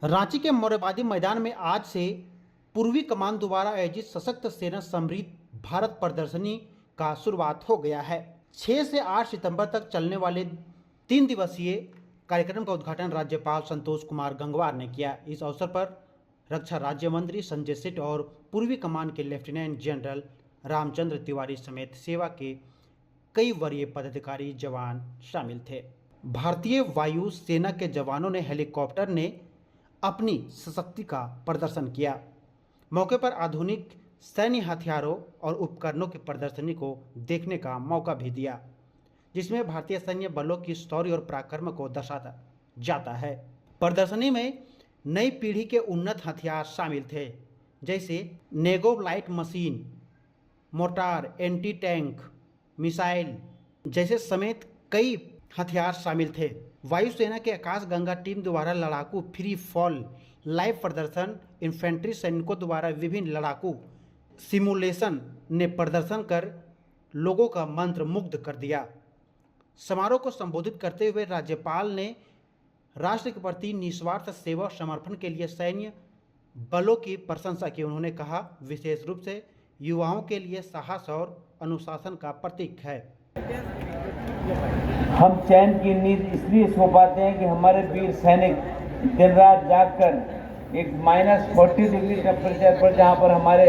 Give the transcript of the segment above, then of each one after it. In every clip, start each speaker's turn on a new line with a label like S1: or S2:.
S1: रांची के मोरहाबादी मैदान में आज से पूर्वी कमान द्वारा आयोजित सशक्त सेना समृद्ध भारत प्रदर्शनी का शुरुआत हो गया है। 6 से 8 सितंबर तक चलने वाले 3 दिवसीय कार्यक्रम का उद्घाटन राज्यपाल संतोष कुमार गंगवार ने किया। इस अवसर पर रक्षा राज्य मंत्री संजय सेठ और पूर्वी कमान के लेफ्टिनेंट जनरल रामचंद्र तिवारी समेत सेवा के कई वरीय पदाधिकारी जवान शामिल थे। भारतीय वायु सेना के जवानों ने हेलीकॉप्टर ने अपनी सशक्ति का प्रदर्शन किया। मौके पर आधुनिक सैन्य हथियारों और उपकरणों की प्रदर्शनी को देखने का मौका भी दिया, जिसमें भारतीय सैन्य बलों की शौर्य और पराक्रम को दर्शाता जाता है। प्रदर्शनी में नई पीढ़ी के उन्नत हथियार शामिल थे, जैसे Negev light machine, mortar, anti tank missile जैसे समेत कई हथियार शामिल थे। वायुसेना के आकाश गंगा टीम द्वारा लड़ाकू फ्री फॉल लाइव प्रदर्शन, इन्फेंट्री सैनिकों द्वारा विभिन्न लड़ाकू सिमुलेशन ने प्रदर्शन कर लोगों का मंत्र मुग्ध कर दिया। समारोह को संबोधित करते हुए राज्यपाल ने राष्ट्र के प्रति निस्वार्थ सेवा और समर्पण के लिए सैन्य बलों की प्रशंसा की। उन्होंने कहा, विशेष रूप से युवाओं के लिए साहस और अनुशासन का प्रतीक है।
S2: हम चैन की नींद इसलिए सो पाते हैं कि हमारे वीर सैनिक दिन रात जागकर एक -40 डिग्री टेम्परेचर पर जहाँ पर हमारे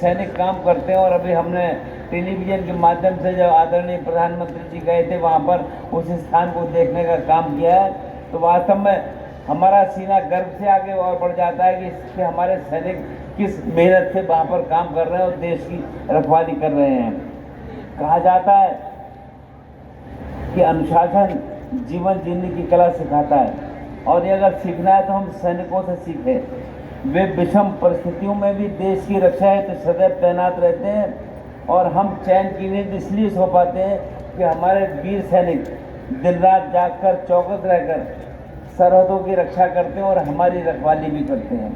S2: सैनिक काम करते हैं। और अभी हमने टेलीविज़न के माध्यम से जब आदरणीय प्रधानमंत्री जी गए थे वहाँ पर उस स्थान को देखने का काम किया है, तो वास्तव में हमारा सीना गर्व से आगे और बढ़ जाता है कि हमारे सैनिक किस मेहनत से वहाँ पर काम कर रहे हैं और देश की रखवाली कर रहे हैं। कहा जाता है कि अनुशासन जीवन जीने की कला सिखाता है, और ये अगर सीखना है तो हम सैनिकों से सीखें। वे विषम परिस्थितियों में भी देश की रक्षा है तो सदैव तैनात रहते हैं, और हम चैन की नींद इसलिए सो पाते हैं कि हमारे वीर सैनिक दिन रात जागकर चौकस रहकर सरहदों की रक्षा करते हैं और हमारी रखवाली भी करते हैं।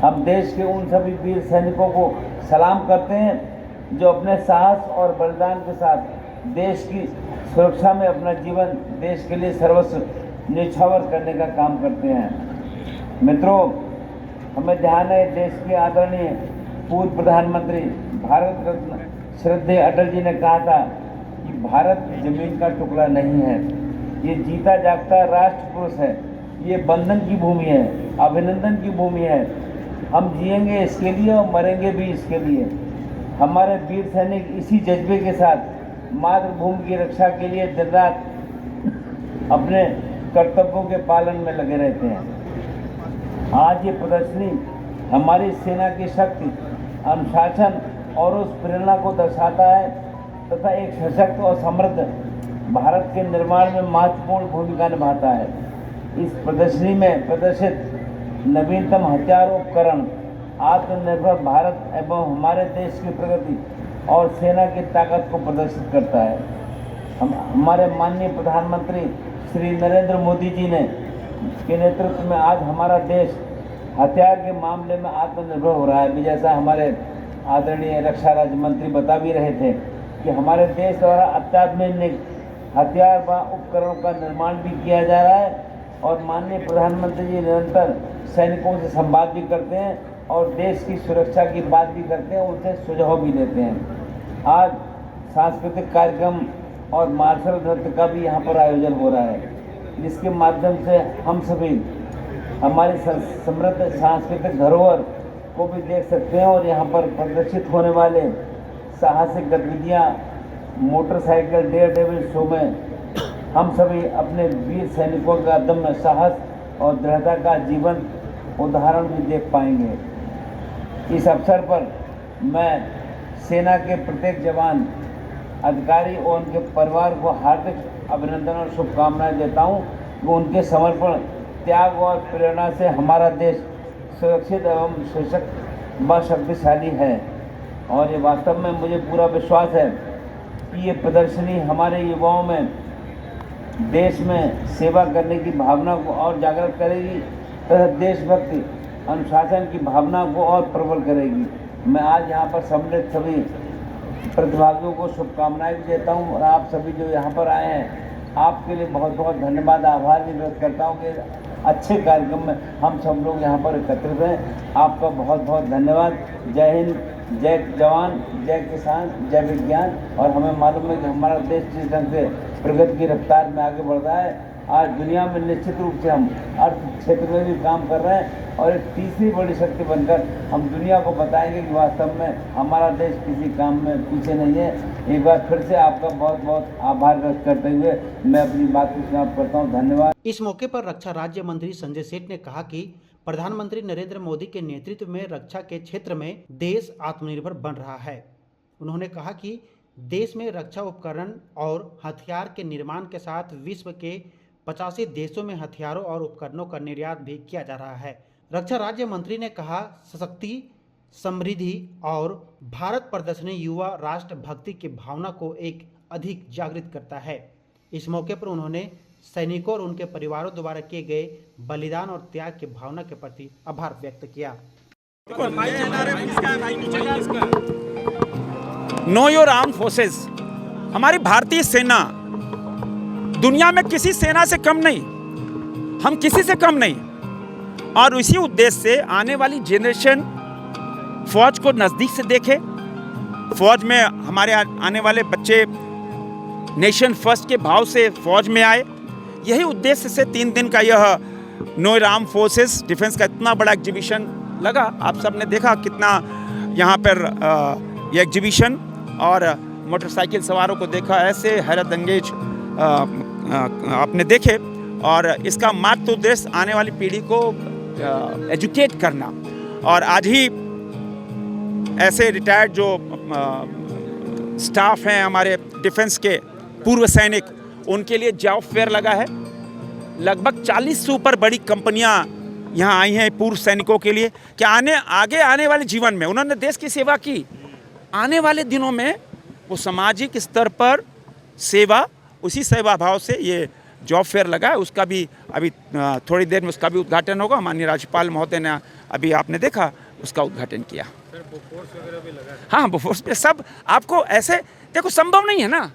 S2: हम देश के उन सभी वीर सैनिकों को सलाम करते हैं जो अपने साहस और बलिदान के साथ देश की सुरक्षा में अपना जीवन देश के लिए सर्वस्व न्यौछावर करने का काम करते हैं। मित्रों, हमें ध्यान है देश के आदरणीय पूर्व प्रधानमंत्री भारत रत्न श्रद्धेय अटल जी ने कहा था कि भारत जमीन का टुकड़ा नहीं है, ये जीता जागता राष्ट्र पुरुष है, ये बंधन की भूमि है, अभिनंदन की भूमि है। हम जिएंगे इसके लिए और मरेंगे भी इसके लिए। हमारे वीर सैनिक इसी जज्बे के साथ मातृभूमि की रक्षा के लिए दिन रात अपने कर्तव्यों के पालन में लगे रहते हैं। आज ये प्रदर्शनी हमारी सेना की शक्ति, अनुशासन और उस प्रेरणा को दर्शाता है तथा एक सशक्त और समृद्ध भारत के निर्माण में महत्वपूर्ण भूमिका निभाता है। इस प्रदर्शनी में प्रदर्शित नवीनतम हथियार उपकरण आत्मनिर्भर भारत एवं हमारे देश की प्रगति और सेना की ताकत को प्रदर्शित करता है। हमारे माननीय प्रधानमंत्री श्री नरेंद्र मोदी जी ने के नेतृत्व में आज हमारा देश हथियार के मामले में आत्मनिर्भर हो रहा है। भी जैसा हमारे आदरणीय रक्षा राज्य मंत्री बता भी रहे थे कि हमारे देश द्वारा अत्याधुनिक हथियार व उपकरणों का निर्माण भी किया जा रहा है, और माननीय प्रधानमंत्री जी निरंतर सैनिकों से संवाद भी करते हैं और देश की सुरक्षा की बात भी करते हैं, उनसे सुझाव भी देते हैं। आज सांस्कृतिक कार्यक्रम और मार्शल नृत्य का भी यहाँ पर आयोजन हो रहा है, जिसके माध्यम से हम सभी हमारी समृद्ध सांस्कृतिक धरोहर को भी देख सकते हैं। और यहाँ पर प्रदर्शित होने वाले साहसिक गतिविधियाँ, मोटरसाइकिल डेयर डेविल शो में हम सभी अपने वीर सैनिकों का अदम्य साहस और दृढ़ता का जीवन उदाहरण भी देख पाएंगे। इस अवसर पर मैं सेना के प्रत्येक जवान, अधिकारी और उनके परिवार को हार्दिक अभिनंदन और शुभकामनाएं देता हूं कि उनके समर्पण, त्याग और प्रेरणा से हमारा देश सुरक्षित एवं सशक्त व शक्तिशाली है। और ये वास्तव में मुझे पूरा विश्वास है कि ये प्रदर्शनी हमारे युवाओं में देश में सेवा करने की भावना को और जागृत करेगी तथा देशभक्ति, अनुशासन की भावना को और प्रबल करेगी। मैं आज यहाँ पर सम्मिलित सभी प्रतिभागियों को शुभकामनाएं भी देता हूँ, और आप सभी जो यहाँ पर आए हैं आपके लिए बहुत बहुत धन्यवाद, आभार भी व्यक्त करता हूँ कि अच्छे कार्यक्रम में हम सब लोग यहाँ पर एकत्रित हैं। आपका बहुत बहुत धन्यवाद। जय हिंद, जय जवान, जय किसान, जय विज्ञान। और हमें मालूम है कि हमारा देश जिस ढंग से प्रगति की रफ्तार में आगे बढ़ रहा है, आज दुनिया में निश्चित रूप से हम अर्थ क्षेत्र में भी काम कर रहे हैं और एक तीसरी बड़ी शक्ति बनकर हम दुनिया को बताएंगे कि वास्तव में हमारा देश किसी काम में पीछे नहीं है। एक बार फिर से आपका बहुत बहुत आभार व्यक्त करते हुए मैं अपनी बात को समाप्त करता हूँ। धन्यवाद।
S1: इस मौके पर रक्षा राज्य मंत्री संजय सेठ ने कहा कि प्रधानमंत्री नरेंद्र मोदी के नेतृत्व में रक्षा के क्षेत्र में देश आत्मनिर्भर बन रहा है। उन्होंने कहा कि देश में रक्षा उपकरण और हथियार के निर्माण के साथ विश्व के 85 देशों में हथियारों और उपकरणों का निर्यात भी किया जा रहा है। रक्षा राज्य मंत्री ने कहा, सशक्ति, समृद्धि और भारत प्रदर्शनी युवा राष्ट्र भक्ति की भावना को एक अधिक जागृत करता है। इस मौके पर उन्होंने सैनिकों और उनके परिवारों द्वारा किए गए बलिदान और त्याग की भावना के प्रति आभार व्यक्त किया।
S3: नो योर आर्म फोर्सेस, हमारी भारतीय सेना दुनिया में किसी सेना से कम नहीं, हम किसी से कम नहीं। और इसी उद्देश्य से आने वाली जनरेशन फौज को नज़दीक से देखे, फौज में हमारे आने वाले बच्चे नेशन फर्स्ट के भाव से फौज में आए। यही उद्देश्य से 3 दिन का यह नो आर्म फोर्सेस डिफेंस का इतना बड़ा एग्जीबिशन लगा। आप सब ने देखा कितना यहाँ पर यह एग्जीबिशन, और मोटरसाइकिल सवारों को देखा, ऐसे हैरत अंगेज आपने देखे। और इसका मात्र उद्देश्य आने वाली पीढ़ी को एजुकेट करना। और आज ही ऐसे रिटायर्ड जो स्टाफ हैं हमारे डिफेंस के पूर्व सैनिक, उनके लिए जॉब फेयर लगा है। लगभग 40 से ऊपर बड़ी कंपनियां यहाँ आई हैं पूर्व सैनिकों के लिए कि आगे वाले जीवन में उन्होंने देश की सेवा की। आने वाले दिनों में वो सामाजिक स्तर पर सेवा, उसी सेवा भाव से ये जॉब फेयर लगा है। उसका भी अभी थोड़ी देर में उसका भी उद्घाटन होगा। माननीय राज्यपाल महोदय ने अभी आपने देखा उसका उद्घाटन किया। बोफोर्स वगैरह भी लगा है। हाँ, बोफोर्स पे सब आपको ऐसे देखो, संभव नहीं है ना,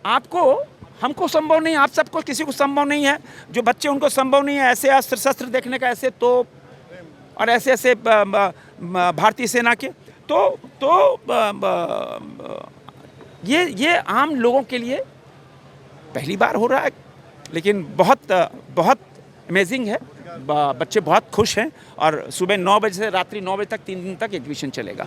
S3: आपको हमको संभव नहीं, आप सबको किसी को संभव नहीं है। जो बच्चे उनको संभव नहीं है ऐसे अस्त्र शस्त्र देखने का, ऐसे तो और ऐसे ऐसे भारतीय सेना के तो ये आम लोगों के लिए पहली बार हो रहा है, लेकिन बहुत अमेजिंग है। बच्चे बहुत खुश हैं। और सुबह 9 बजे से रात्रि 9 बजे तक 3 दिन तक एग्जीबिशन चलेगा।